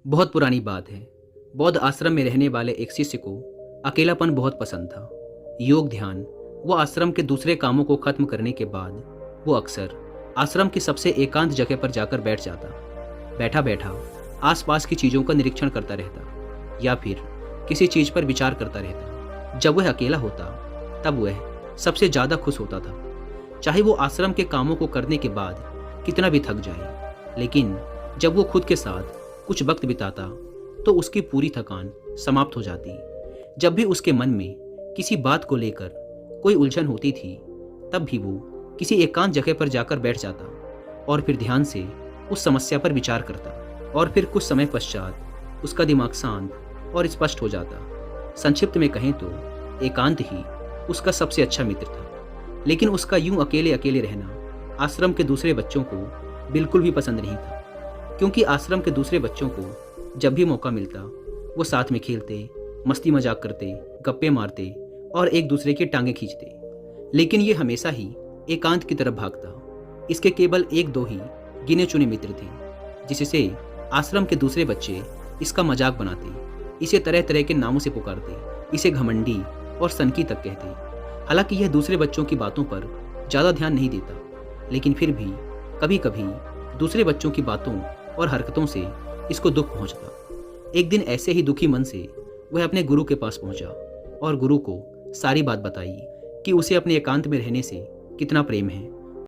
बहुत पुरानी बात है। बौद्ध आश्रम में रहने वाले एक शिष्य को अकेलापन बहुत पसंद था। योग, ध्यान व आश्रम के दूसरे कामों को खत्म करने के बाद वो अक्सर आश्रम की सबसे एकांत जगह पर जाकर बैठ जाता। बैठा बैठा आसपास की चीज़ों का निरीक्षण करता रहता या फिर किसी चीज़ पर विचार करता रहता। जब वह अकेला होता तब वह सबसे ज़्यादा खुश होता था, चाहे वो आश्रम के कामों को करने के बाद कितना भी थक जाए। लेकिन जब वो खुद के साथ कुछ वक्त बिताता तो उसकी पूरी थकान समाप्त हो जाती। जब भी उसके मन में किसी बात को लेकर कोई उलझन होती थी तब भी वो किसी एकांत जगह पर जाकर बैठ जाता और फिर ध्यान से उस समस्या पर विचार करता और फिर कुछ समय पश्चात उसका दिमाग शांत और स्पष्ट हो जाता। संक्षिप्त में कहें तो एकांत ही उसका सबसे अच्छा मित्र था। लेकिन उसका यूं अकेले अकेले रहना आश्रम के दूसरे बच्चों को बिल्कुल भी पसंद नहीं था, क्योंकि आश्रम के दूसरे बच्चों को जब भी मौका मिलता वो साथ में खेलते, मस्ती मजाक करते, गप्पे मारते और एक दूसरे की टांगें खींचते। लेकिन ये हमेशा ही एकांत की तरफ भागता। इसके केवल एक दो ही गिने चुने मित्र थे, जिससे आश्रम के दूसरे बच्चे इसका मजाक बनाते, इसे तरह तरह के नामों से पुकारते, इसे घमंडी और सनकी तक कहते। हालांकि यह दूसरे बच्चों की बातों पर ज़्यादा ध्यान नहीं देता, लेकिन फिर भी कभी कभी दूसरे बच्चों की बातों और हरकतों से इसको दुख पहुंचता। एक दिन ऐसे ही दुखी मन से वह अपने गुरु के पास पहुंचा और गुरु को सारी बात बताई कि उसे अपने एकांत में रहने से कितना प्रेम है